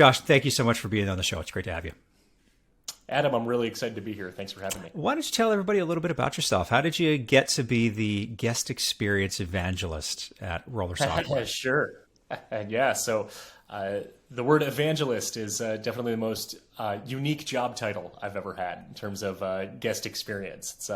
Josh, thank you so much for being on the show. It's great to have you. Adam, I'm really excited to be here. Thanks for having me. Why don't you tell everybody a little bit about yourself? How did you get to be the Guest Experience Evangelist at Roller Software? Sure. Yeah, so the word evangelist is definitely the most unique job title I've ever had in terms of guest experience.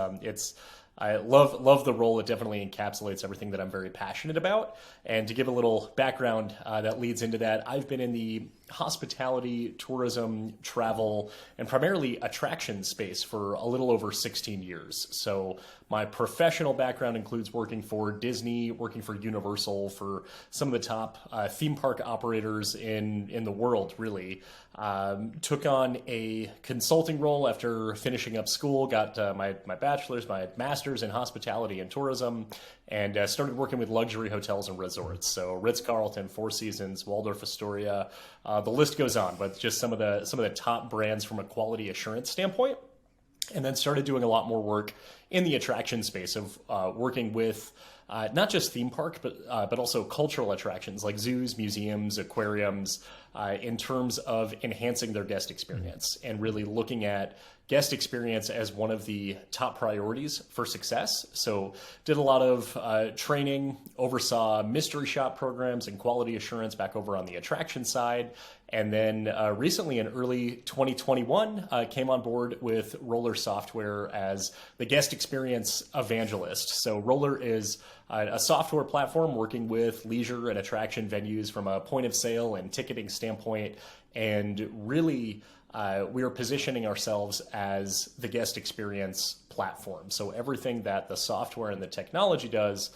I love the role. It definitely encapsulates everything that I'm very passionate about. And to give a little background that leads into that, I've been in the hospitality, tourism, travel, and primarily attraction space for a little over 16 years. So my professional background includes working for Disney, working for Universal, for some of the top theme park operators in the world, really. Took on a consulting role after finishing up school, got my bachelor's, my master's in hospitality and tourism, and started working with luxury hotels and resorts. So Ritz Carlton, Four Seasons, Waldorf Astoria, the list goes on, but just some of the top brands from a quality assurance standpoint. And then started doing a lot more work in the attraction space of working with not just theme park, but also cultural attractions like zoos, museums, aquariums, in terms of enhancing their guest experience and really looking at guest experience as one of the top priorities for success. So did a lot of training, oversaw mystery shop programs and quality assurance back over on the attraction side. And then recently in early 2021, came on board with Roller Software as the Guest Experience Evangelist. So Roller is a software platform working with leisure and attraction venues from a point of sale and ticketing standpoint. And really, we are positioning ourselves as the guest experience platform. So everything that the software and the technology does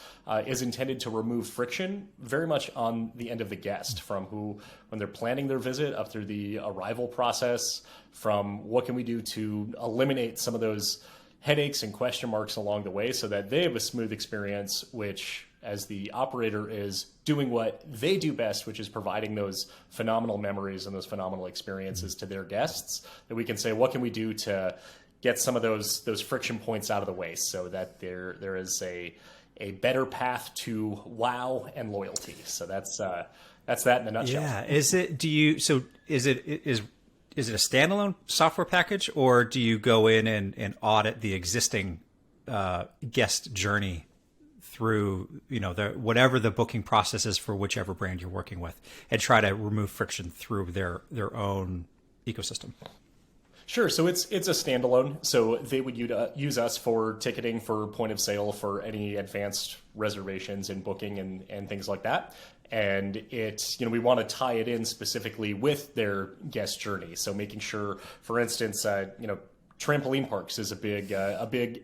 is intended to remove friction very much on the end of the guest, from when they're planning their visit up through the arrival process, from what can we do to eliminate some of those headaches and question marks along the way so that they have a smooth experience, which as the operator is doing what they do best, which is providing those phenomenal memories and those phenomenal experiences to their guests, that we can say, what can we do to get some of those friction points out of the way so that there is a better path to wow and loyalty. So that's that in a nutshell. Yeah. Is it a standalone software package, or do you go in and audit the existing guest journey through, whatever the booking process is for whichever brand you're working with, and try to remove friction through their own ecosystem? Sure. So it's a standalone. So they would use us for ticketing, for point of sale, for any advanced reservations and booking and things like that. And we want to tie it in specifically with their guest journey. So making sure, for instance, trampoline parks is a big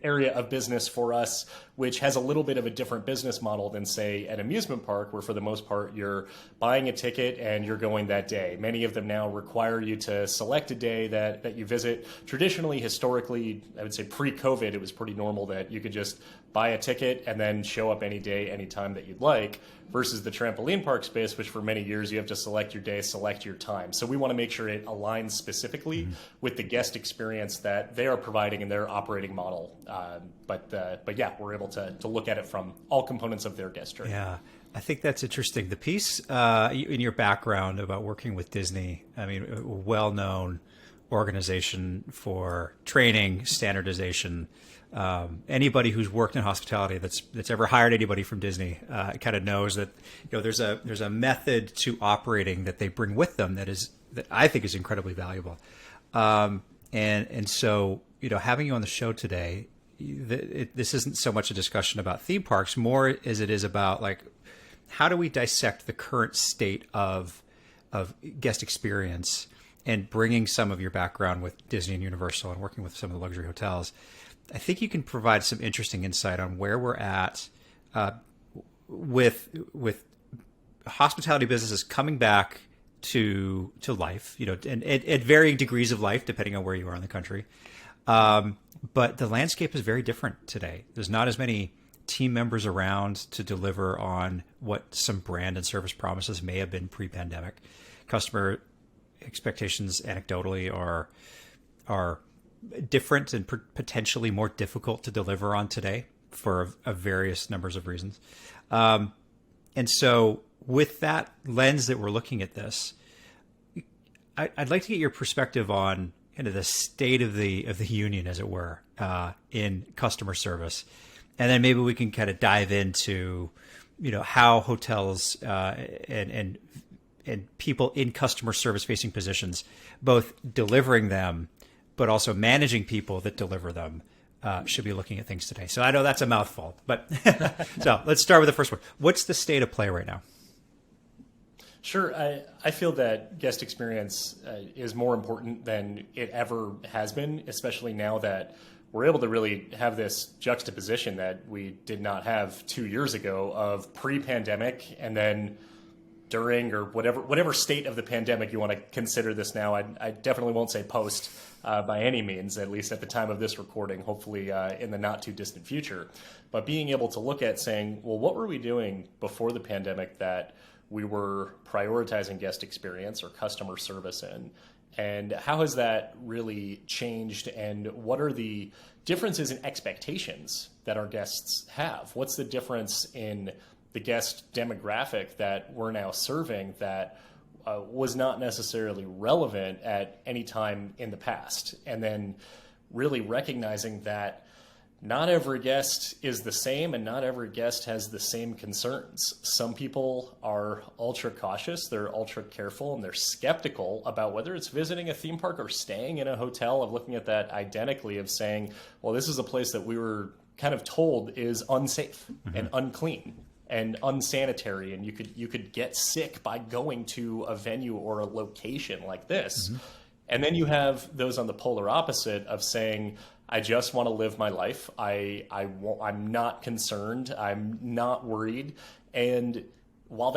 area of business for us, which has a little bit of a different business model than, say, an amusement park, where for the most part you're buying a ticket and you're going that day. Many of them now require you to select a day that you visit. Traditionally, historically, I would say pre-COVID, it was pretty normal that you could just buy a ticket and then show up any day, any time that you'd like, versus the trampoline park space, which for many years you have to select your day, select your time. So we want to make sure it aligns specifically with the guest experience that they are providing in their operating model. But yeah, we're able to look at it from all components of their guest journey. Yeah, I think that's interesting. The piece in your background about working with Disney, I mean, a well-known organization for training, standardization. Anybody who's worked in hospitality that's ever hired anybody from Disney kind of knows that there's a method to operating that they bring with them that I think is incredibly valuable. And so having you on the show today, this isn't so much a discussion about theme parks, more as it is about how do we dissect the current state of guest experience, and bringing some of your background with Disney and Universal and working with some of the luxury hotels. I think you can provide some interesting insight on where we're at with hospitality businesses coming back to life, and at varying degrees of life, depending on where you are in the country. But the landscape is very different today. There's not as many team members around to deliver on what some brand and service promises may have been pre-pandemic. Customer expectations anecdotally are different and potentially more difficult to deliver on today for a various numbers of reasons. And so with that lens that we're looking at this, I'd like to get your perspective on kind of the state of the union, as it were, in customer service, and then maybe we can kind of dive into, how hotels and people in customer service facing positions, both delivering them, but also managing people that deliver them, should be looking at things today. So I know that's a mouthful, but so let's start with the first one. What's the state of play right now? Sure. I feel that guest experience is more important than it ever has been, especially now that we're able to really have this juxtaposition that we did not have 2 years ago of pre-pandemic and then during, or whatever state of the pandemic you want to consider this now. I definitely won't say post by any means, at least at the time of this recording, hopefully in the not too distant future. But being able to look at saying, well, what were we doing before the pandemic that we were prioritizing guest experience or customer service in? And how has that really changed? And what are the differences in expectations that our guests have? What's the difference in the guest demographic that we're now serving that was not necessarily relevant at any time in the past? And then really recognizing that not every guest is the same and not every guest has the same concerns. Some people are ultra cautious, they're ultra careful, and they're skeptical about whether it's visiting a theme park or staying in a hotel, of looking at that identically, of saying, well, this is a place that we were kind of told is unsafe and unclean and unsanitary, and you could get sick by going to a venue or a location like this. And then you have those on the polar opposite of saying, I just want to live my life. I'm not concerned. I'm not worried. And while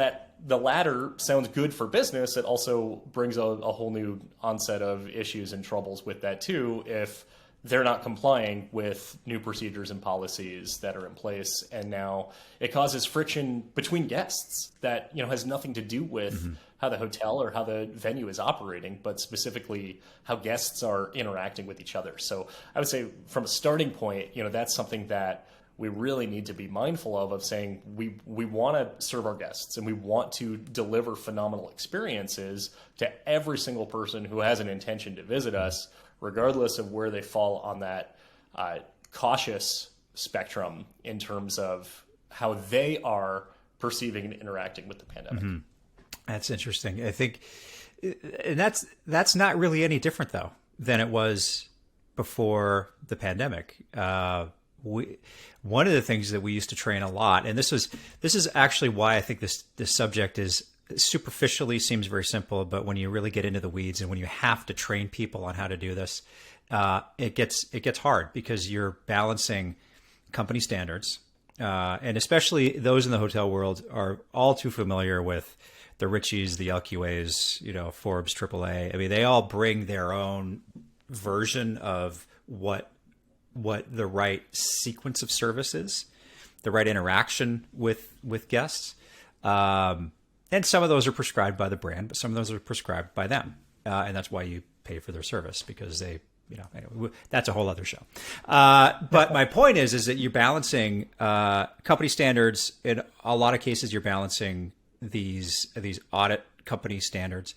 the latter sounds good for business, it also brings a whole new onset of issues and troubles with that too, if they're not complying with new procedures and policies that are in place. And now it causes friction between guests that, has nothing to do with how the hotel or how the venue is operating, but specifically how guests are interacting with each other. So I would say from a starting point, that's something that we really need to be mindful of saying we want to serve our guests and we want to deliver phenomenal experiences to every single person who has an intention to visit us, regardless of where they fall on that cautious spectrum in terms of how they are perceiving and interacting with the pandemic. That's interesting. I think, and that's not really any different though than it was before the pandemic. One of the things that we used to train a lot, and this is actually why I think this subject is superficially seems very simple, but when you really get into the weeds and when you have to train people on how to do this, it gets hard because you're balancing company standards, and especially those in the hotel world are all too familiar with the Richies, the LQAs, Forbes, AAA. I mean, they all bring their own version of what the right sequence of service is, the right interaction with guests. And some of those are prescribed by the brand, but some of those are prescribed by them. And that's why you pay for their service, because they, anyway, that's a whole other show. But my point is that you're balancing company standards. In a lot of cases, you're balancing these audit company standards,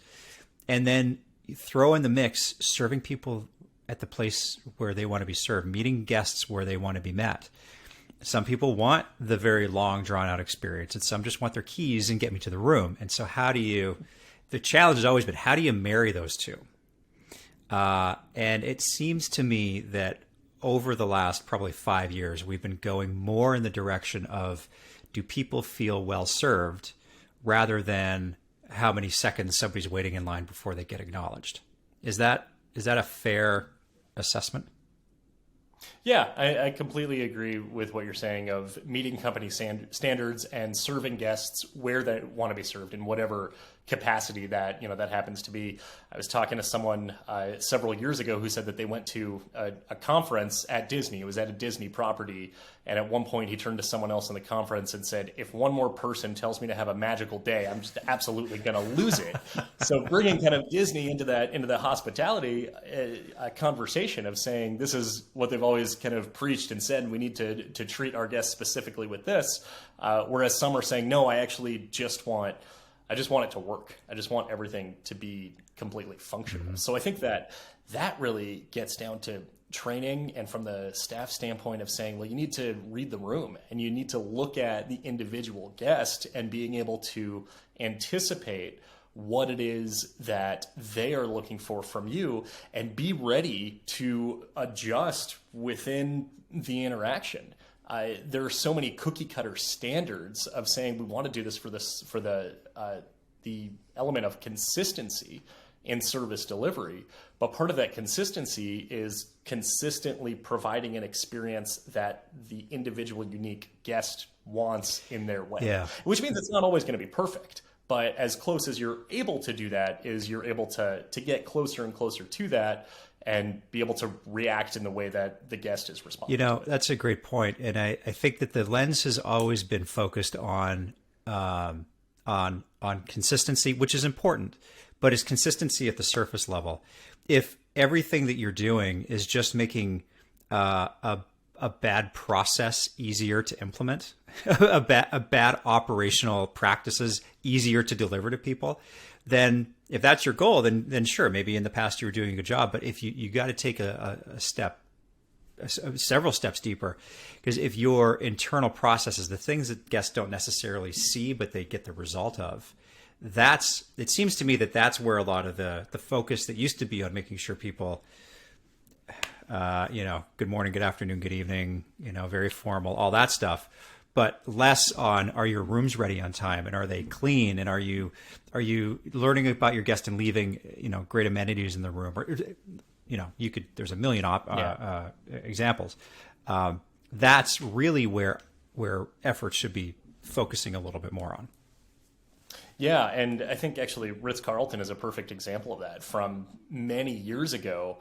and then you throw in the mix serving people at the place where they want to be served, meeting guests where they want to be met. Some people want the very long, drawn-out experience, and some just want their keys and get me to the room. And so the challenge has always been, how do you marry those two? And it seems to me that over the last probably 5 years, we've been going more in the direction of, do people feel well served, rather than how many seconds somebody's waiting in line before they get acknowledged. Is that a fair assessment? Yeah, I completely agree with what you're saying of meeting company standards and serving guests where they want to be served in whatever capacity that that happens to be. I was talking to someone several years ago who said that they went to a conference at Disney. It was at a Disney property, and at one point he turned to someone else in the conference and said, "If one more person tells me to have a magical day, I'm just absolutely going to lose it." So bringing kind of Disney into the hospitality conversation of saying this is what they've always kind of preached and said, we need to treat our guests specifically with this, whereas some are saying, no, I actually just want I just want it to work. I just want everything to be completely functional. So I think that really gets down to training, and from the staff standpoint of saying, well, you need to read the room and you need to look at the individual guest and being able to anticipate what it is that they are looking for from you and be ready to adjust within the interaction. There are so many cookie cutter standards of saying we want to do this for the element of consistency in service delivery. But part of that consistency is consistently providing an experience that the individual unique guest wants in their way. Yeah. Which means it's not always going to be perfect. But as close as you're able to do that is you're able to get closer and closer to that and be able to react in the way that the guest is responding. That's a great point. And I think that the lens has always been focused on consistency, which is important, but it's consistency at the surface level. If everything that you're doing is just making a bad process easier to implement, a bad operational practices easier to deliver to people, then if that's your goal, then sure, maybe in the past you were doing a good job. But if you got to take a step, several steps deeper, because if your internal processes, the things that guests don't necessarily see, but they get the result of, it seems to me that's where a lot of the focus that used to be on making sure people, good morning, good afternoon, good evening, very formal, all that stuff, but less on, are your rooms ready on time and are they clean, and are you learning about your guest and leaving great amenities in the room, or there's a million examples. That's really where efforts should be focusing a little bit more on. Yeah, and I think actually Ritz Carlton is a perfect example of that. From many years ago,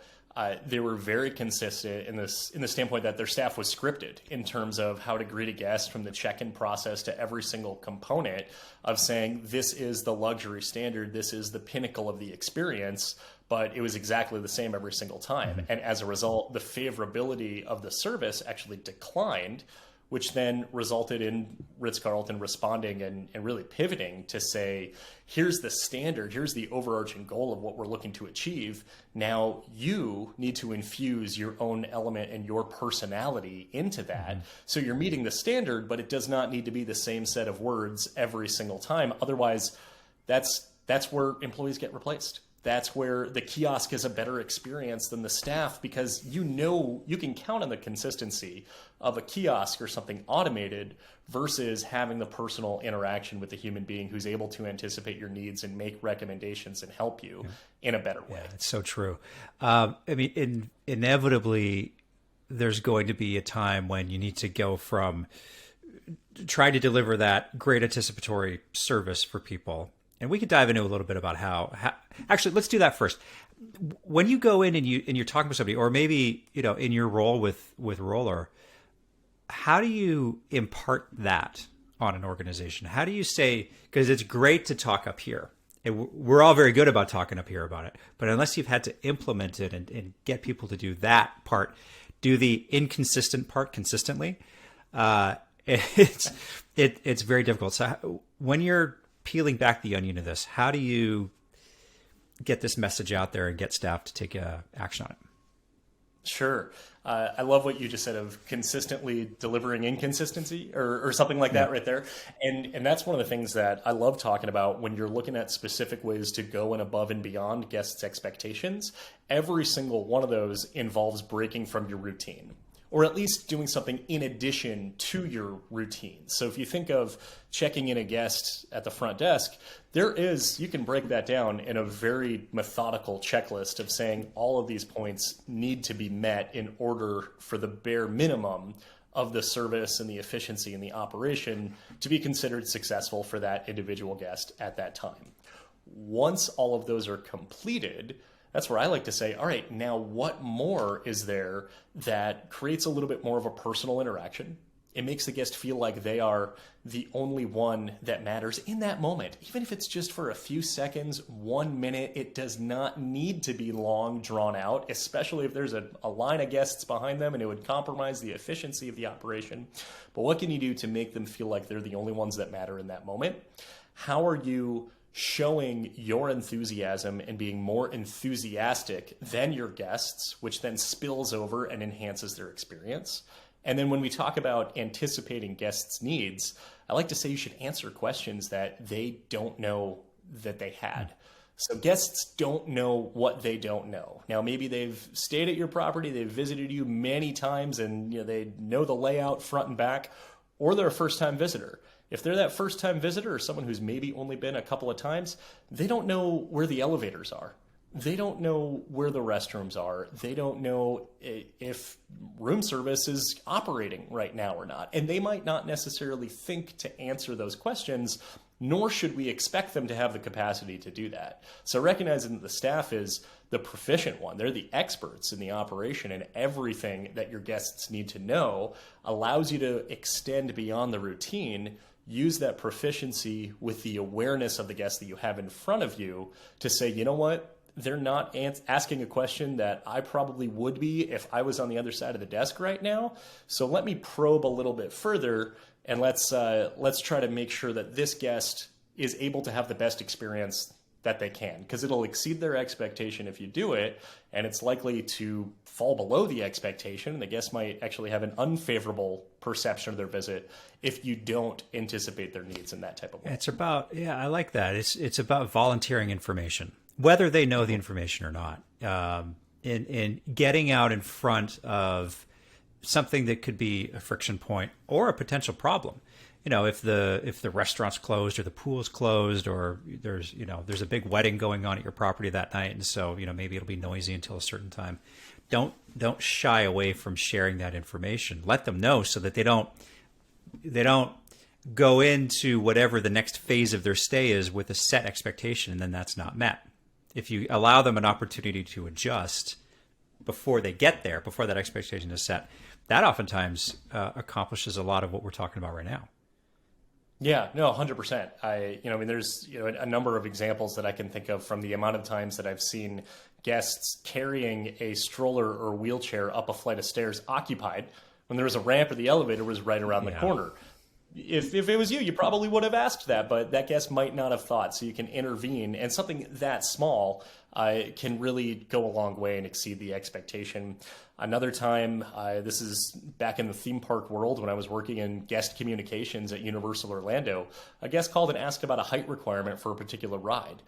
they were very consistent in the standpoint that their staff was scripted in terms of how to greet a guest, from the check-in process to every single component of saying, this is the luxury standard, this is the pinnacle of the experience, but it was exactly the same every single time. Mm-hmm. And as a result, the favorability of the service actually declined, which then resulted in Ritz Carlton responding and really pivoting to say, here's the standard, here's the overarching goal of what we're looking to achieve. Now you need to infuse your own element and your personality into that. Mm-hmm. So you're meeting the standard, but it does not need to be the same set of words every single time. Otherwise, that's where employees get replaced. That's where the kiosk is a better experience than the staff, because you can count on the consistency of a kiosk or something automated versus having the personal interaction with a human being who's able to anticipate your needs and make recommendations and help you in a better way. Yeah, it's so true. Inevitably, there's going to be a time when you need to go from trying to deliver that great anticipatory service for people. And we could dive into a little bit about how actually, let's do that first. When you go in and you're talking with somebody, or maybe, in your role with Roller, how do you impart that on an organization? How do you say, because it's great to talk up here, and we're all very good about talking up here about it, but unless you've had to implement it and get people to do that part, do the inconsistent part consistently, it's very difficult. So when you're peeling back the onion of this, how do you get this message out there and get staff to take action on it? Sure. I love what you just said of consistently delivering inconsistency or something like that right there. And that's one of the things that I love talking about when you're looking at specific ways to go and above and beyond guests' expectations. Every single one of those involves breaking from your routine, or at least doing something in addition to your routine. So if you think of checking in a guest at the front desk, you can break that down in a very methodical checklist of saying all of these points need to be met in order for the bare minimum of the service and the efficiency and the operation to be considered successful for that individual guest at that time. Once all of those are completed, that's where I like to say, all right, now what more is there that creates a little bit more of a personal interaction? It makes the guest feel like they are the only one that matters in that moment. Even if it's just for a few seconds, 1 minute, it does not need to be long drawn out, especially if there's a line of guests behind them and it would compromise the efficiency of the operation. But what can you do to make them feel like they're the only ones that matter in that moment? How are you showing your enthusiasm and being more enthusiastic than your guests, which then spills over and enhances their experience. And then when we talk about anticipating guests' needs, I like to say you should answer questions that they don't know that they had. So guests don't know what they don't know. Now, maybe they've stayed at your property, they've visited you many times, and they know the layout front and back, or they're a first-time visitor. If they're that first-time visitor or someone who's maybe only been a couple of times, they don't know where the elevators are. They don't know where the restrooms are. They don't know if room service is operating right now or not. And they might not necessarily think to answer those questions, nor should we expect them to have the capacity to do that. So recognizing that the staff is the proficient one, they're the experts in the operation, and everything that your guests need to know allows you to extend beyond the routine. Use that proficiency with the awareness of the guests that you have in front of you to say, you know what? They're not asking a question that I probably would be if I was on the other side of the desk right now. So let me probe a little bit further, and let's try to make sure that this guest is able to have the best experience that they can, because it'll exceed their expectation if you do it, and it's likely to fall below the expectation. The guest might actually have an unfavorable perception of their visit if you don't anticipate their needs in that type of way. It's about, I like that. It's about volunteering information, whether they know the information or not, in getting out in front of something that could be a friction point or a potential problem. If the restaurant's closed or the pool's closed, or there's a big wedding going on at your property that night, and so maybe it'll be noisy until a certain time. Don't shy away from sharing that information. Let them know so that they don't go into whatever the next phase of their stay is with a set expectation, and then that's not met. If you allow them an opportunity to adjust before they get there, before that expectation is set, that oftentimes accomplishes a lot of what we're talking about right now. Yeah, no, 100%. There's a number of examples that I can think of from the amount of times that I've seen guests carrying a stroller or wheelchair up a flight of stairs occupied when there was a ramp or the elevator was right around the corner. If it was you, you probably would have asked that, but that guest might not have thought. So you can intervene, and something that small can really go a long way and exceed the expectation. Another time, this is back in the theme park world when I was working in guest communications at Universal Orlando, a guest called and asked about a height requirement for a particular ride.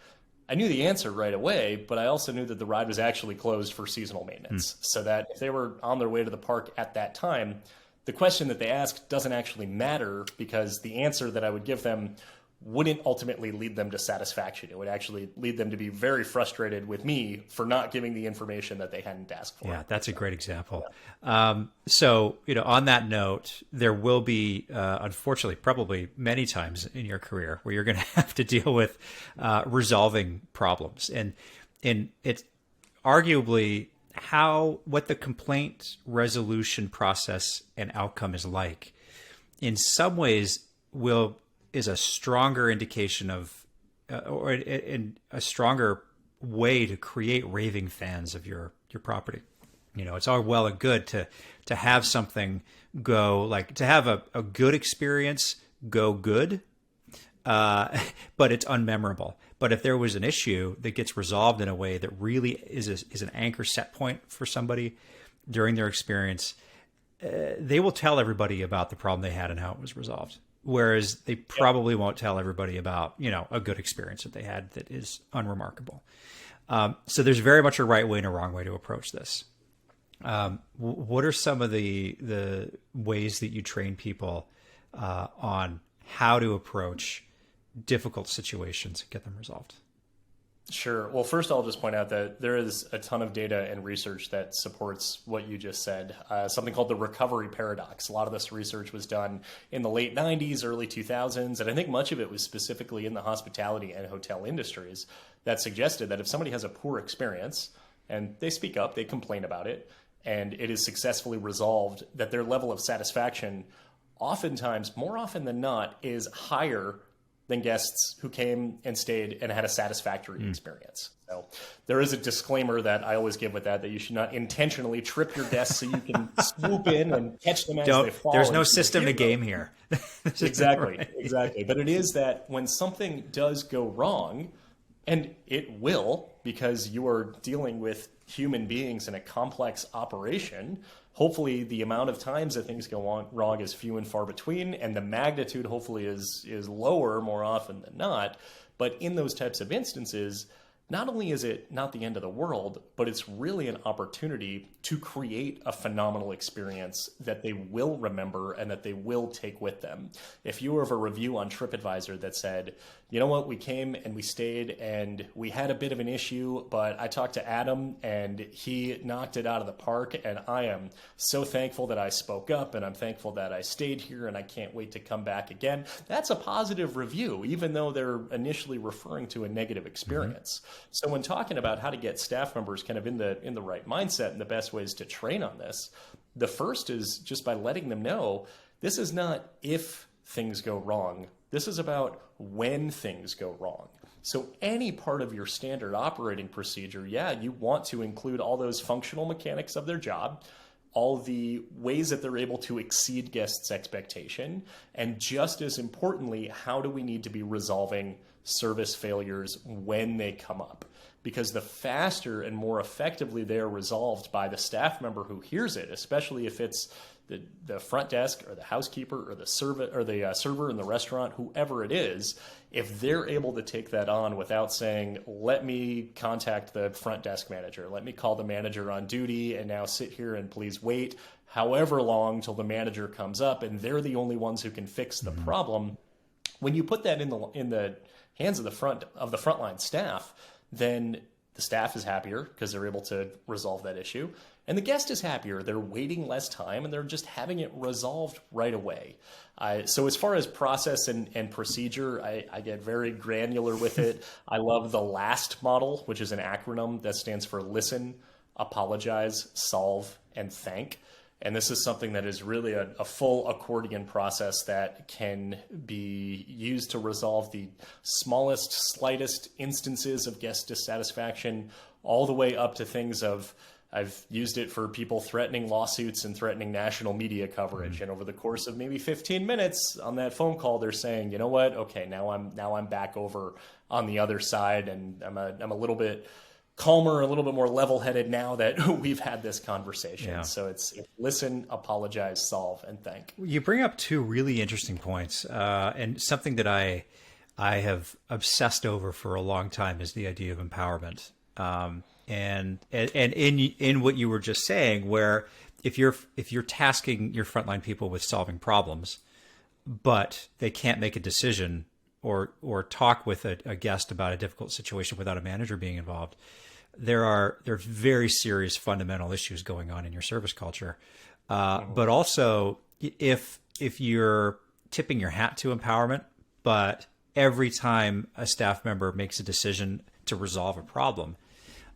I knew the answer right away, but I also knew that the ride was actually closed for seasonal maintenance, so that if they were on their way to the park at that time, the question that they asked doesn't actually matter, because the answer that I would give them wouldn't ultimately lead them to satisfaction. It would actually lead them to be very frustrated with me for not giving the information that they hadn't asked for. Yeah, that's a great example. So, on that note, there will be, unfortunately, probably many times in your career where you're going to have to deal with resolving problems. And it's arguably what the complaint resolution process and outcome is like, in some ways is a stronger indication of, or a stronger way to create raving fans of your property. It's all well and good to have something go, like to have a good experience go good, but it's unmemorable. But if there was an issue that gets resolved in a way that really is an anchor set point for somebody during their experience, they will tell everybody about the problem they had and how it was resolved. Whereas they probably won't tell everybody about, a good experience that they had that is unremarkable. So there's very much a right way and a wrong way to approach this. What are some of the ways that you train people on how to approach difficult situations and get them resolved? Sure. Well, first I'll just point out that there is a ton of data and research that supports what you just said, something called the recovery paradox. A lot of this research was done in the late 90s, early 2000s, and I think much of it was specifically in the hospitality and hotel industries that suggested that if somebody has a poor experience and they speak up, they complain about it, and it is successfully resolved, that their level of satisfaction oftentimes, more often than not, is higher than guests who came and stayed and had a satisfactory experience. So there is a disclaimer that I always give with that you should not intentionally trip your guests so you can swoop in and catch them as they fall. There's no system to game here. Exactly, Right. exactly. But it is that when something does go wrong, and it will, because you are dealing with human beings in a complex operation, hopefully the amount of times that things go wrong is few and far between, and the magnitude hopefully is lower more often than not. But in those types of instances, not only is it not the end of the world, but it's really an opportunity to create a phenomenal experience that they will remember and that they will take with them. If you have a review on TripAdvisor that said, you know what, we came and we stayed and we had a bit of an issue, but I talked to Adam and he knocked it out of the park, and I am so thankful that I spoke up, and I'm thankful that I stayed here, and I can't wait to come back again. That's a positive review, even though they're initially referring to a negative experience. So when talking about how to get staff members kind of in the right mindset and the best ways to train on this, the first is just by letting them know this is not if things go wrong. This is about when things go wrong. So any part of your standard operating procedure, you want to include all those functional mechanics of their job, all the ways that they're able to exceed guests' expectation, and just as importantly, how do we need to be resolving service failures when they come up? Because the faster and more effectively they're resolved by the staff member who hears it, especially if it's the front desk or the housekeeper or the server in the restaurant, whoever it is, if they're able to take that on without saying, let me contact the front desk manager, let me call the manager on duty and now sit here and please wait however long till the manager comes up and they're the only ones who can fix the problem. When you put that in the hands of the frontline staff, then the staff is happier because they're able to resolve that issue. And the guest is happier. They're waiting less time and they're just having it resolved right away. So as far as process and procedure, I get very granular with it. I love the LAST model, which is an acronym that stands for listen, apologize, solve, and thank. And this is something that is really a full accordion process that can be used to resolve the smallest, slightest instances of guest dissatisfaction, all the way up to things of, I've used it for people threatening lawsuits and threatening national media coverage. And over the course of maybe 15 minutes on that phone call, they're saying, you know what? Okay, now I'm back over on the other side, and I'm a little bit calmer, a little bit more level-headed now that we've had this conversation. Yeah. So it's listen, apologize, solve, and thank. You bring up two really interesting points, and something that I have obsessed over for a long time is the idea of empowerment. And in what you were just saying, where if you're tasking your frontline people with solving problems, but they can't make a decision or talk with a guest about a difficult situation without a manager being involved, there are very serious fundamental issues going on in your service culture. But also, if you're tipping your hat to empowerment, but every time a staff member makes a decision to resolve a problem,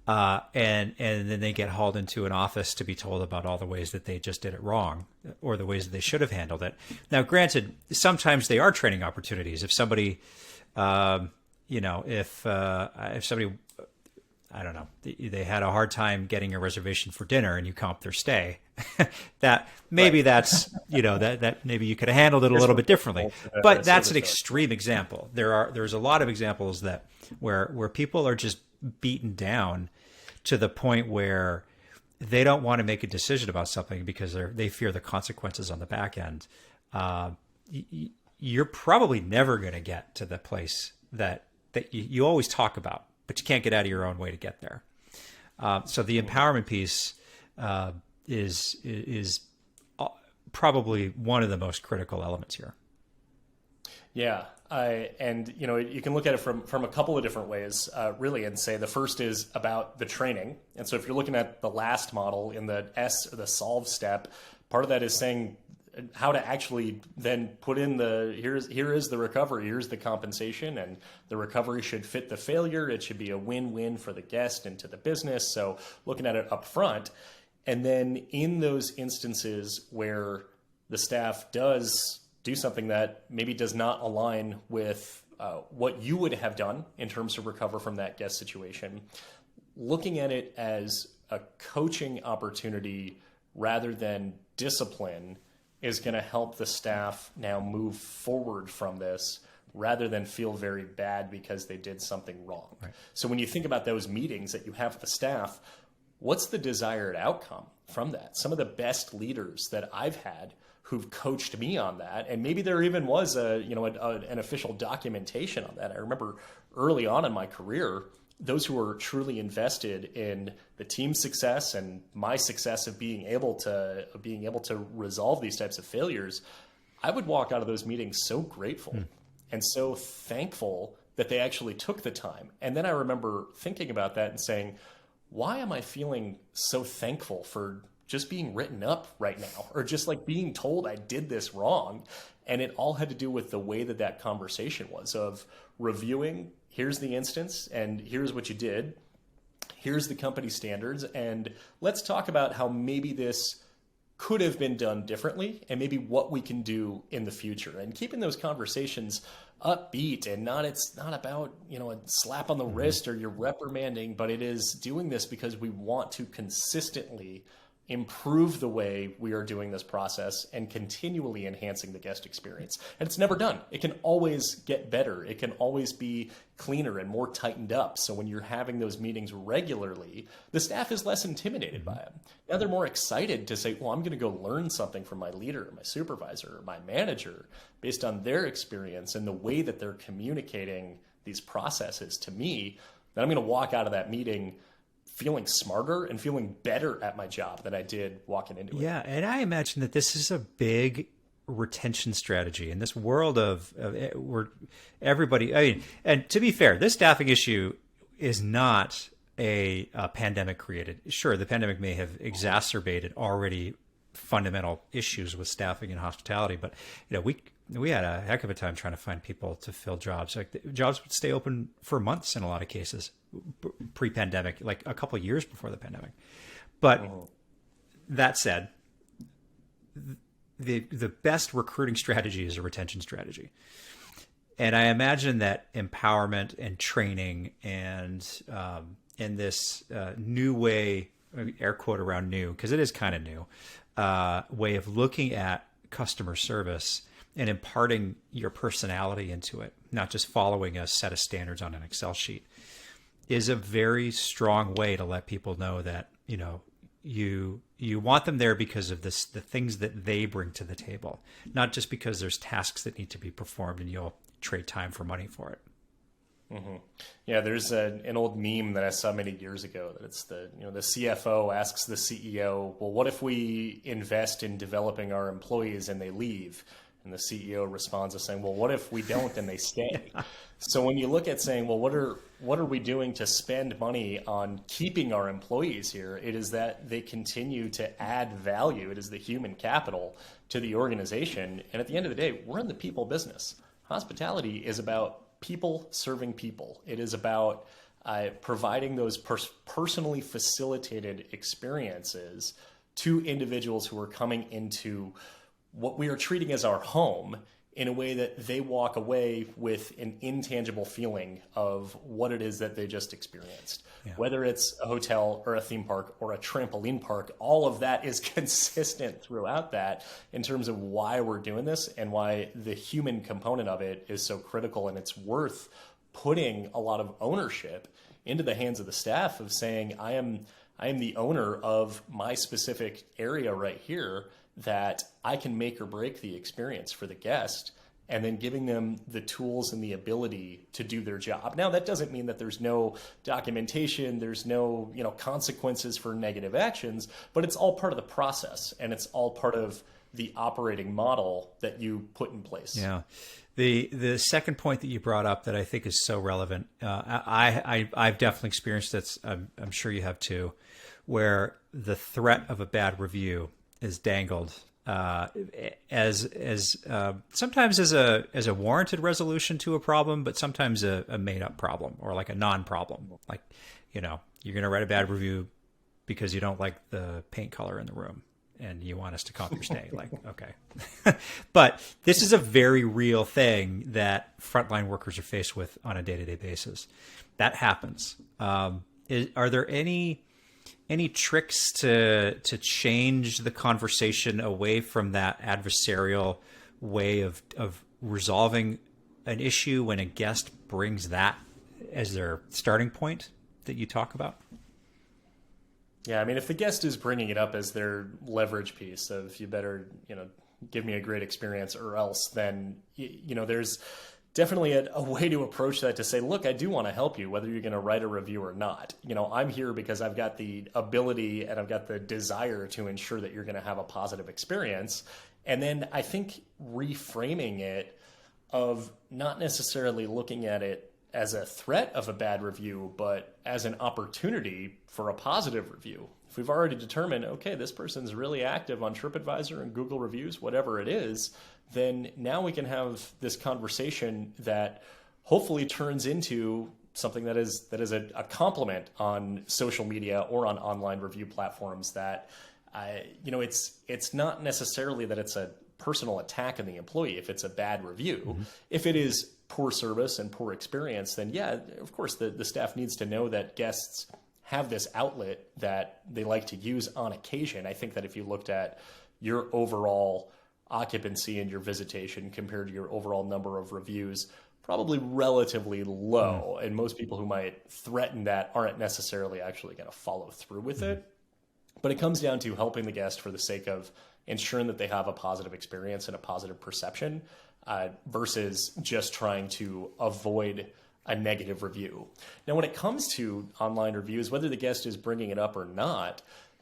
and then they get hauled into an office to be told about all the ways that they just did it wrong or the ways that they should have handled it. Now, granted, sometimes they are training opportunities. If somebody, if somebody, I don't know, they had a hard time getting a reservation for dinner and you comp their stay, that maybe that's, that maybe you could have handled it a little bit differently, but that's an extreme example. There's a lot of examples where people are just beaten down to the point where they don't want to make a decision about something because they fear the consequences on the back end. You're probably never going to get to the place that you always talk about, but you can't get out of your own way to get there. So the empowerment piece is probably one of the most critical elements here. Yeah. You can look at it from a couple of different ways, really, and say the first is about the training. And so if you're looking at the last model in the S or the solve step, part of that is saying how to actually then put in here is the recovery, here's the compensation, and the recovery should fit the failure. It should be a win-win for the guest and to the business. So looking at it up front, and then in those instances where the staff does do something that maybe does not align with what you would have done in terms to recover from that guest situation, looking at it as a coaching opportunity rather than discipline is going to help the staff now move forward from this rather than feel very bad because they did something wrong. Right. So when you think about those meetings that you have with the staff, what's the desired outcome from that? Some of the best leaders that I've had who've coached me on that, and maybe there even was an official documentation on that. I remember early on in my career, those who were truly invested in the team's success and my success of being able to resolve these types of failures, I would walk out of those meetings so grateful and so thankful that they actually took the time. And then I remember thinking about that and saying, why am I feeling so thankful for just being written up right now, or just like being told I did this wrong? And it all had to do with the way that conversation was, of reviewing, here's the instance and here's what you did, here's the company standards, and let's talk about how maybe this could have been done differently and maybe what we can do in the future. And keeping those conversations upbeat, and it's not about, a slap on the wrist or you're reprimanding, but it is doing this because we want to consistently improve the way we are doing this process and continually enhancing the guest experience. And it's never done. It can always get better. It can always be cleaner and more tightened up. So when you're having those meetings regularly, the staff is less intimidated by them. Now they're more excited to say, well, I'm going to go learn something from my leader, my supervisor, my manager, based on their experience and the way that they're communicating these processes to me, that I'm going to walk out of that meeting feeling smarter and feeling better at my job than I did walking into it. Yeah, and I imagine that this is a big retention strategy in this world of where everybody. I mean, and to be fair, this staffing issue is not a pandemic created. Sure, the pandemic may have exacerbated already fundamental issues with staffing and hospitality, but we had a heck of a time trying to find people to fill jobs. Like the jobs would stay open for months in a lot of cases, pre-pandemic, like a couple of years before the pandemic. But that said, the best recruiting strategy is a retention strategy. And I imagine that empowerment and training and in this new way, air quote around new, because it is kind of new, way of looking at customer service and imparting your personality into it, not just following a set of standards on an Excel sheet, is a very strong way to let people know that, you want them there because of the things that they bring to the table, not just because there's tasks that need to be performed and you'll trade time for money for it. Mm-hmm. Yeah, there's an old meme that I saw many years ago that it's the CFO asks the CEO, well, what if we invest in developing our employees and they leave? And the CEO responds to saying, well, what if we don't and they stay? Yeah. So when you look at saying, well, what are we doing to spend money on keeping our employees here? It is that they continue to add value. It is the human capital to the organization. And at the end of the day, we're in the people business. Hospitality is about people serving people. It is about providing those personally facilitated experiences to individuals who are coming into what we are treating as our home in a way that they walk away with an intangible feeling of what it is that they just experienced. Yeah. Whether it's a hotel or a theme park or a trampoline park, all of that is consistent throughout that in terms of why we're doing this and why the human component of it is so critical. And it's worth putting a lot of ownership into the hands of the staff of saying, I am the owner of my specific area right here, that I can make or break the experience for the guest, and then giving them the tools and the ability to do their job. Now, that doesn't mean that there's no documentation, there's no consequences for negative actions, but it's all part of the process, and it's all part of the operating model that you put in place. Yeah. The second point that you brought up that I think is so relevant, I've definitely experienced this, I'm sure you have too, where the threat of a bad review is dangled as sometimes as a warranted resolution to a problem, but sometimes a made up problem or like a non-problem. Like, you're going to write a bad review because you don't like the paint color in the room, and you want us to comp your stay. Like, okay. But this is a very real thing that frontline workers are faced with on a day-to-day basis. That happens. Are there any tricks to change the conversation away from that adversarial way of resolving an issue when a guest brings that as their starting point that you talk about? Yeah, I mean, if the guest is bringing it up as their leverage piece of, you better, give me a great experience or else, then, there's definitely a way to approach that, to say, look, I do want to help you, whether you're going to write a review or not. I'm here because I've got the ability and I've got the desire to ensure that you're going to have a positive experience. And then I think reframing it of not necessarily looking at it as a threat of a bad review, but as an opportunity for a positive review. If we've already determined, okay, this person's really active on TripAdvisor and Google reviews, whatever it is, then now we can have this conversation that hopefully turns into something that is a compliment on social media or on online review platforms, that it's not necessarily that it's a personal attack on the employee if it's a bad review. Mm-hmm. If it is poor service and poor experience, then yeah, of course the staff needs to know that guests have this outlet that they like to use on occasion. I think that if you looked at your overall occupancy and your visitation compared to your overall number of reviews, probably relatively low. And most people who might threaten that aren't necessarily actually going to follow through with it. But it comes down to helping the guest for the sake of ensuring that they have a positive experience and a positive perception, versus just trying to avoid a negative review. Now, when it comes to online reviews, whether the guest is bringing it up or not,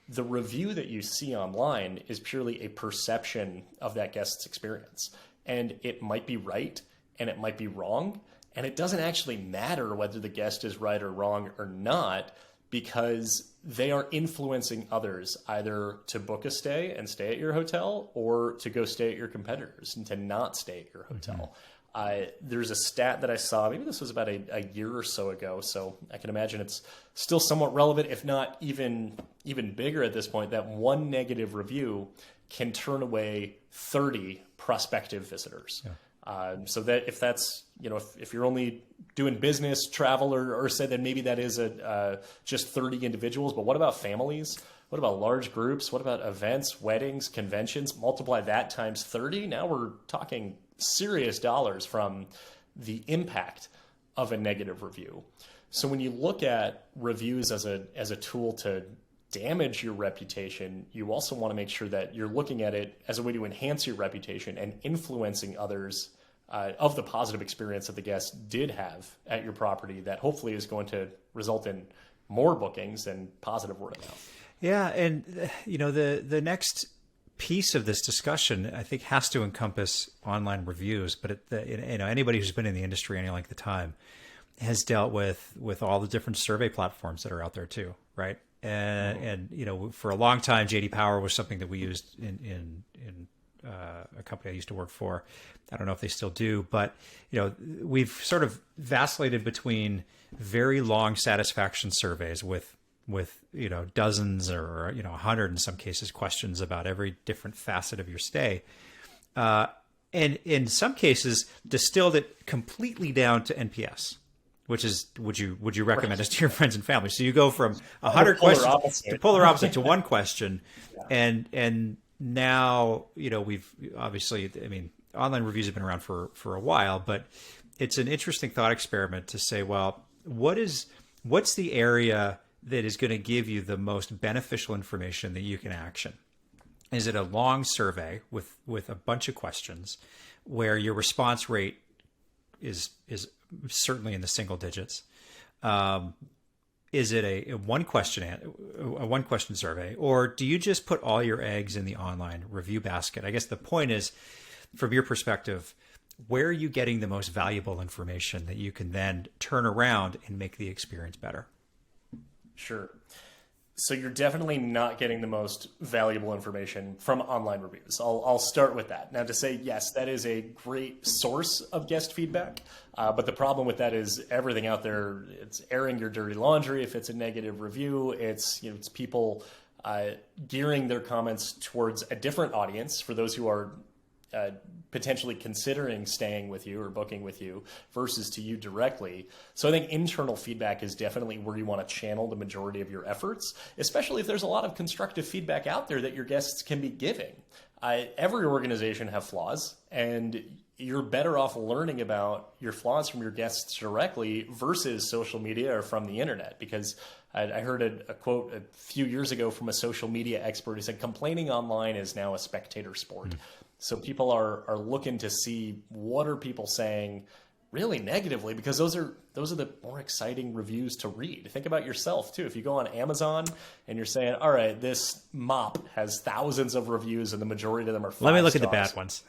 the review that you see online is purely a perception of that guest's experience. And it might be right and it might be wrong. And it doesn't actually matter whether the guest is right or wrong or not, because they are influencing others either to book a stay and stay at your hotel, or to go stay at your competitors and to not stay at your hotel. There's a stat that I saw, maybe this was about a year or so ago, so I can imagine it's still somewhat relevant, if not even bigger at this point, that one negative review can turn away 30 prospective visitors. Yeah. So that if that's, if you're only doing business, travel, or say that maybe that is just 30 individuals, but what about families? What about large groups? What about events, weddings, conventions? Multiply that times 30. Now we're talking serious dollars from the impact of a negative review. So when you look at reviews as a tool to damage your reputation, you also want to make sure that you're looking at it as a way to enhance your reputation and influencing others of the positive experience that the guest did have at your property, that hopefully is going to result in more bookings and positive word of mouth. Yeah. And, the next piece of this discussion, I think, has to encompass online reviews, but anybody who's been in the industry any length of time has dealt with all the different survey platforms that are out there too. Right. And for a long time, JD Power was something that we used in a company I used to work for. I don't know if they still do, but we've sort of vacillated between very long satisfaction surveys with dozens or 100 in some cases questions about every different facet of your stay, and in some cases distilled it completely down to NPS, which is would you recommend this to your friends and family? So you go from 100 questions to polar opposite to one question, yeah. and now we've obviously, online reviews have been around for a while, but it's an interesting thought experiment to say, well, what's the area that is going to give you the most beneficial information that you can action? Is it a long survey with a bunch of questions where your response rate is certainly in the single digits? Is it a one question survey, or do you just put all your eggs in the online review basket? I guess the point is, from your perspective, where are you getting the most valuable information that you can then turn around and make the experience better? Sure. So you're definitely not getting the most valuable information from online reviews. I'll start with that. Now, to say, yes, that is a great source of guest feedback, but the problem with that is everything out there, it's airing your dirty laundry. If it's a negative review, it's people gearing their comments towards a different audience for those who are potentially considering staying with you or booking with you versus to you directly. So I think internal feedback is definitely where you want to channel the majority of your efforts, especially if there's a lot of constructive feedback out there that your guests can be giving. Every organization have flaws, and you're better off learning about your flaws from your guests directly versus social media or from the internet. Because I heard a quote a few years ago from a social media expert who said, complaining online is now a spectator sport. So people are looking to see what are people saying really negatively, because those are the more exciting reviews to read. Think about yourself too. If you go on Amazon and you're saying, all right, this mop has thousands of reviews and the majority of them are 5 stars. Let me look at the bad ones.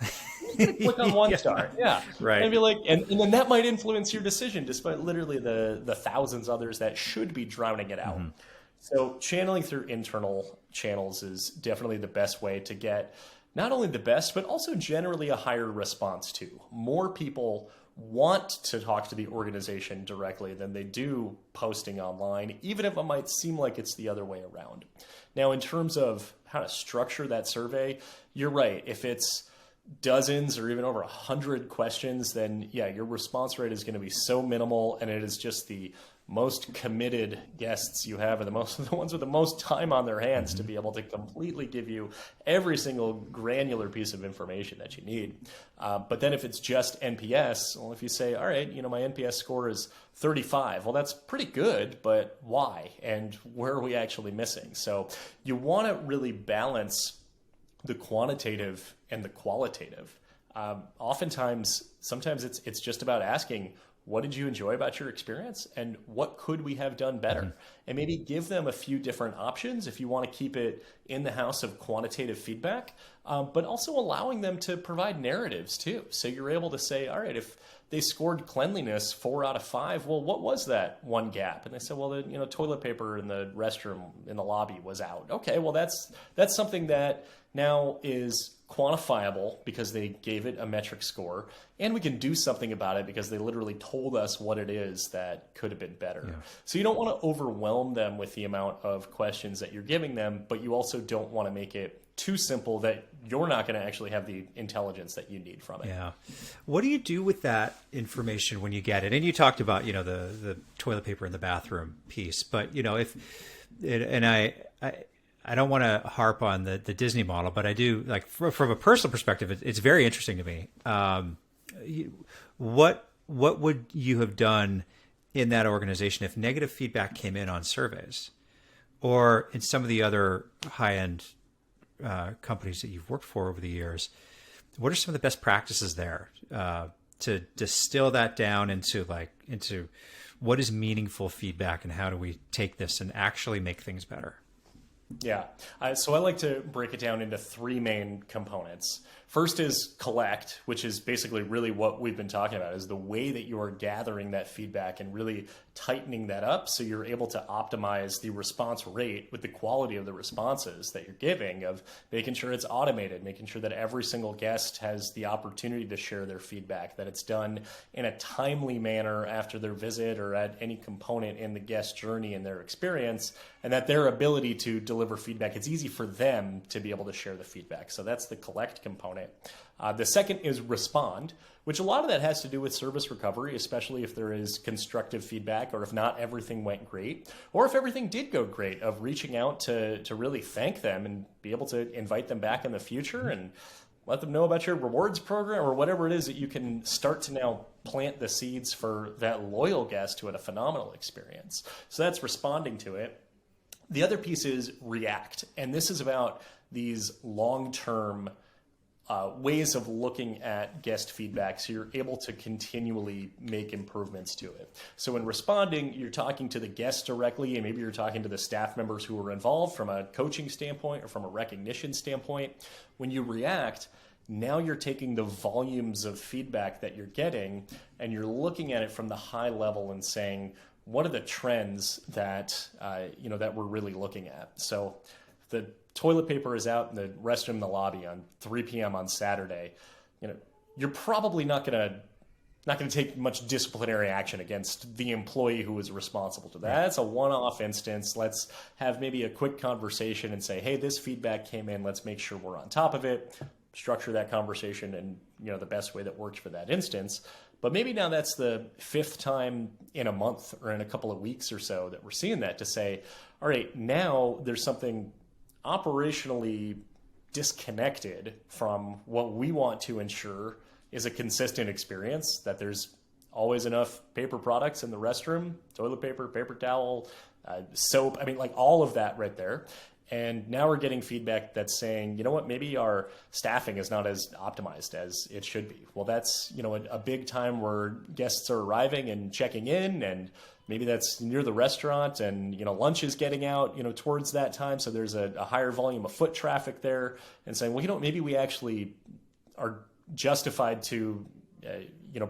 Click on 1 star. Yeah. Right. And be like, and then that might influence your decision despite literally the thousands others that should be drowning it out. So channeling through internal channels is definitely the best way to get not only the best, but also generally a higher response to. More people want to talk to the organization directly than they do posting online, even if it might seem like it's the other way around. Now, in terms of how to structure that survey, you're right. If it's dozens or even over 100 questions, then yeah, your response rate is going to be so minimal, and it is just the most committed guests you have, and the ones with the most time on their hands to be able to completely give you every single granular piece of information that you need. But then if it's just NPS, well, if you say, all right, my NPS score is 35, well, that's pretty good, but why? And where are we actually missing? So you want to really balance the quantitative and the qualitative. Sometimes it's just about asking, what did you enjoy about your experience, and what could we have done better? And maybe give them a few different options if you want to keep it in the house of quantitative feedback, but also allowing them to provide narratives too. So you're able to say, all right, if they scored cleanliness 4 out of 5, well, what was that one gap? And they said, well, the toilet paper in the restroom in the lobby was out. Okay, well, that's something that now is quantifiable because they gave it a metric score, and we can do something about it because they literally told us what it is that could have been better. Yeah. So you don't want to overwhelm them with the amount of questions that you're giving them, but you also don't want to make it too simple that you're not going to actually have the intelligence that you need from it. Yeah. What do you do with that information when you get it? And you talked about, the toilet paper in the bathroom piece, but I don't want to harp on the Disney model, but I do, like, from a personal perspective, it's very interesting to me. What would you have done in that organization if negative feedback came in on surveys, or in some of the other high-end companies that you've worked for over the years? What are some of the best practices there to distill that down into what is meaningful feedback, and how do we take this and actually make things better? Yeah. So I like to break it down into 3 main components. First is collect, which is basically really what we've been talking about, is the way that you are gathering that feedback and really tightening that up so you're able to optimize the response rate with the quality of the responses that you're giving, of making sure it's automated, making sure that every single guest has the opportunity to share their feedback, that it's done in a timely manner after their visit or at any component in the guest journey and their experience, and that their ability to deliver feedback, it's easy for them to be able to share the feedback. So that's the collect component. The second is respond, which a lot of that has to do with service recovery, especially if there is constructive feedback, or if not everything went great, or if everything did go great, of reaching out to really thank them and be able to invite them back in the future and let them know about your rewards program or whatever it is that you can start to now plant the seeds for that loyal guest who had a phenomenal experience. So that's responding to it. The other piece is react, and this is about these long-term ways of looking at guest feedback so you're able to continually make improvements to it. So in responding, you're talking to the guests directly, and maybe you're talking to the staff members who were involved from a coaching standpoint or from a recognition standpoint. When you react, now you're taking the volumes of feedback that you're getting and you're looking at it from the high level and saying, what are the trends that that we're really looking at? So the toilet paper is out in the restroom in the lobby on 3 p.m. on Saturday. You're probably not going to not going to take much disciplinary action against the employee who was responsible to that. That's a one-off instance. Let's have maybe a quick conversation and say, hey, this feedback came in. Let's make sure we're on top of it. Structure that conversation in the best way that works for that instance. But maybe now that's the 5th time in a month or in a couple of weeks or so that we're seeing that, to say, all right, now there's something operationally disconnected from what we want to ensure is a consistent experience, that there's always enough paper products in the restroom, toilet paper, paper towel, soap. I mean, like all of that right there. And now we're getting feedback that's saying, you know what, maybe our staffing is not as optimized as it should be. Well, that's, a big time where guests are arriving and checking in, and maybe that's near the restaurant, and, lunch is getting out, towards that time. So there's a higher volume of foot traffic there, and saying, well, maybe we actually are justified to,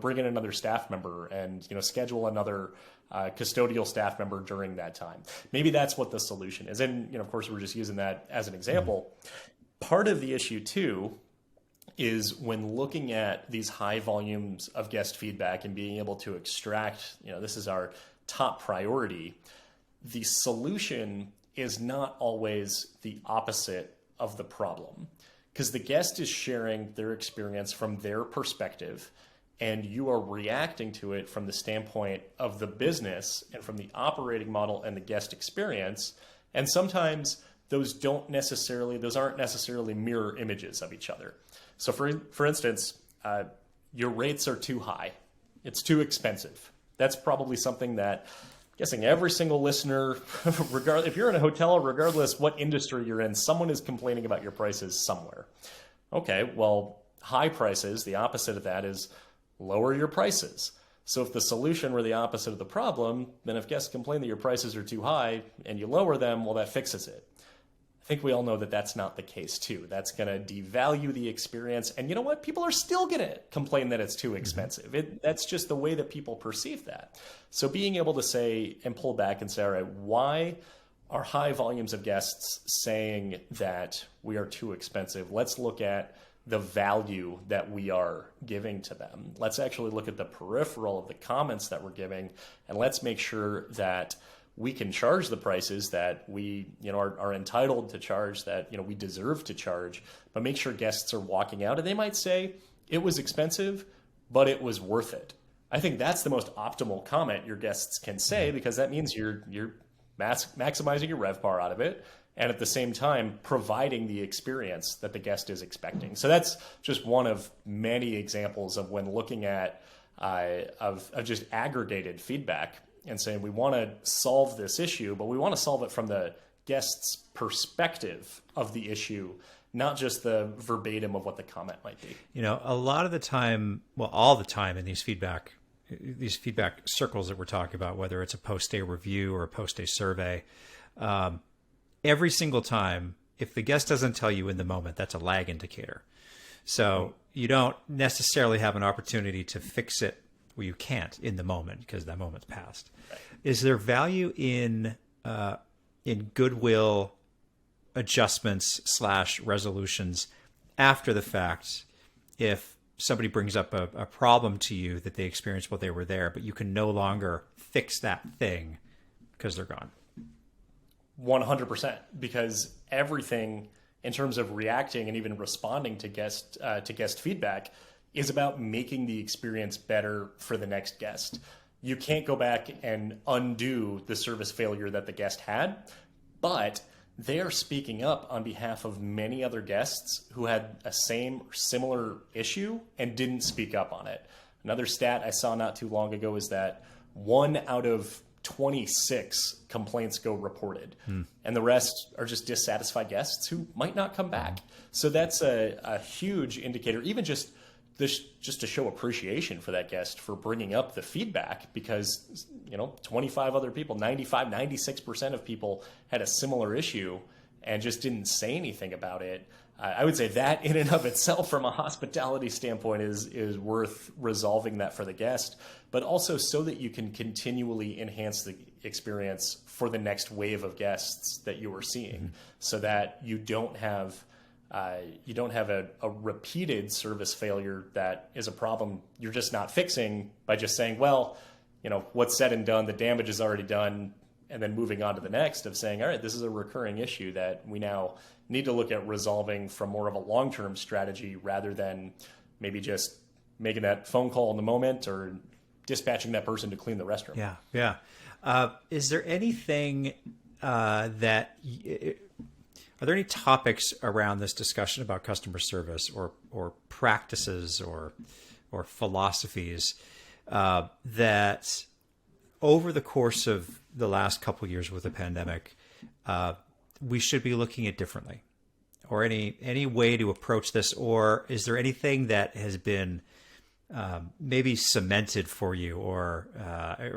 bring in another staff member and, schedule another custodial staff member during that time. Maybe that's what the solution is. And, of course, we're just using that as an example. Part of the issue, too, is when looking at these high volumes of guest feedback and being able to extract, this is our top priority, the solution is not always the opposite of the problem. Because the guest is sharing their experience from their perspective, and you are reacting to it from the standpoint of the business and from the operating model and the guest experience. And sometimes those aren't necessarily mirror images of each other. So for instance, your rates are too high. It's too expensive. That's probably something that I'm guessing every single listener, regardless, if you're in a hotel, regardless what industry you're in, someone is complaining about your prices somewhere. Okay, well, high prices, the opposite of that is lower your prices. So if the solution were the opposite of the problem, then if guests complain that your prices are too high and you lower them, well, that fixes it. I think we all know that that's not the case too. That's going to devalue the experience. And you know what? People are still going to complain that it's too expensive. That's just the way that people perceive that. So being able to say and pull back and say, all right, why are high volumes of guests saying that we are too expensive? Let's look at the value that we are giving to them. Let's actually look at the peripheral of the comments that we're giving, and let's make sure that we can charge the prices that we are entitled to charge, that we deserve to charge, but make sure guests are walking out and they might say it was expensive, but it was worth it. I think that's the most optimal comment your guests can say, because that means you're maximizing your RevPAR out of it, and at the same time providing the experience that the guest is expecting. So that's just one of many examples of when looking at of just aggregated feedback and saying we want to solve this issue, but we want to solve it from the guest's perspective of the issue, not just the verbatim of what the comment might be. A lot of the time, well, all the time in these feedback circles that we're talking about, whether it's a post-stay review or a post-stay survey, every single time, if the guest doesn't tell you in the moment, that's a lag indicator. So you don't necessarily have an opportunity to fix it. Well, you can't in the moment because that moment's passed. Right. Is there value in goodwill adjustments / resolutions after the fact if somebody brings up a problem to you that they experienced while they were there, but you can no longer fix that thing because they're gone? 100%, because everything in terms of reacting and even responding to guest feedback is about making the experience better for the next guest. You can't go back and undo the service failure that the guest had, but they are speaking up on behalf of many other guests who had a same or similar issue and didn't speak up on it. Another stat I saw not too long ago is that 1 out of 26 complaints go reported, and the rest are just dissatisfied guests who might not come back. So that's a huge indicator, even just to show appreciation for that guest for bringing up the feedback, because 25 other people, 96% of people had a similar issue and just didn't say anything about it. I would say that in and of itself, from a hospitality standpoint, is worth resolving that for the guest, but also so that you can continually enhance the experience for the next wave of guests that you are seeing, so that you don't have You don't have a repeated service failure that is a problem you're just not fixing by just saying, well, what's said and done, the damage is already done, and then moving on to the next of saying, all right, this is a recurring issue that we now need to look at resolving from more of a long-term strategy rather than maybe just making that phone call in the moment or dispatching that person to clean the restroom. Yeah. Is there anything are there any topics around this discussion about customer service or practices or philosophies that over the course of the last couple of years with the pandemic, we should be looking at differently, or any way to approach this? Or is there anything that has been maybe cemented for you, or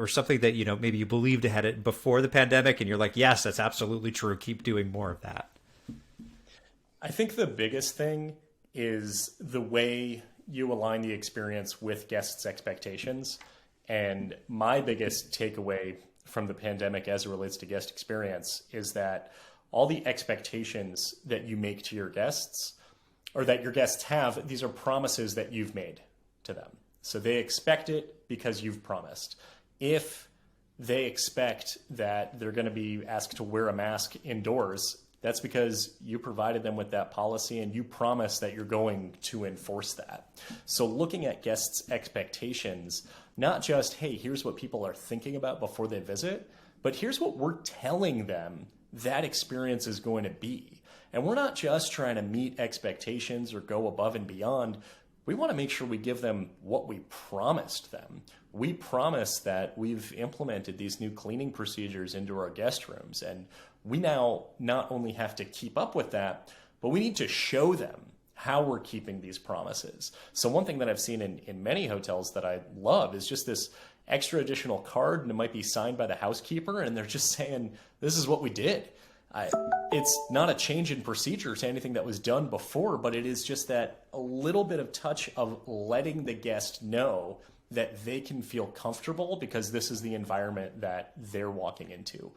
something that maybe you believed had it before the pandemic, and you're like, yes, that's absolutely true. Keep doing more of that. I think the biggest thing is the way you align the experience with guests' expectations. And my biggest takeaway from the pandemic as it relates to guest experience is that all the expectations that you make to your guests, or that your guests have, these are promises that you've made to them. So they expect it because you've promised. If they expect that they're going to be asked to wear a mask indoors, that's because you provided them with that policy and you promise that you're going to enforce that. So looking at guests' expectations, not just, hey, here's what people are thinking about before they visit, but here's what we're telling them that experience is going to be. And we're not just trying to meet expectations or go above and beyond. We want to make sure we give them what we promised them. We promise that we've implemented these new cleaning procedures into our guest rooms, and we now not only have to keep up with that, but we need to show them how we're keeping these promises. So one thing that I've seen in many hotels that I love is just this extra additional card, and it might be signed by the housekeeper, and they're just saying, this is what we did. It's not a change in procedure to anything that was done before, but it is just that a little bit of touch of letting the guest know that they can feel comfortable because this is the environment that they're walking into.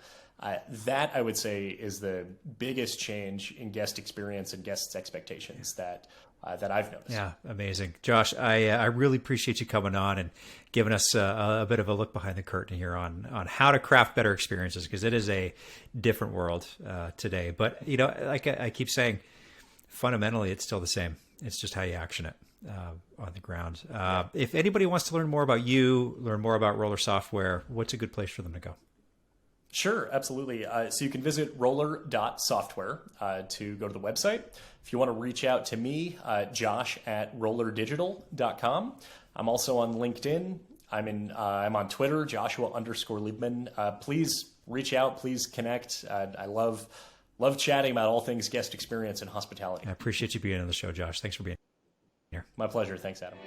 That, I would say, is the biggest change in guest experience and guests' expectations that I've noticed. Yeah, amazing. Josh, I really appreciate you coming on and giving us a bit of a look behind the curtain here on how to craft better experiences, because it is a different world today. But, like I keep saying, fundamentally, it's still the same. It's just how you action it on the ground. If anybody wants to learn more about you, learn more about Roller Software, what's a good place for them to go? Sure, absolutely. So you can visit roller.software to go to the website. If you want to reach out to me, Josh at rollerdigital.com. I'm also on LinkedIn. I'm on Twitter, Joshua_Liebman. Please reach out. Please connect. I love chatting about all things guest experience and hospitality. I appreciate you being on the show, Josh. Thanks for being here. My pleasure. Thanks, Adam.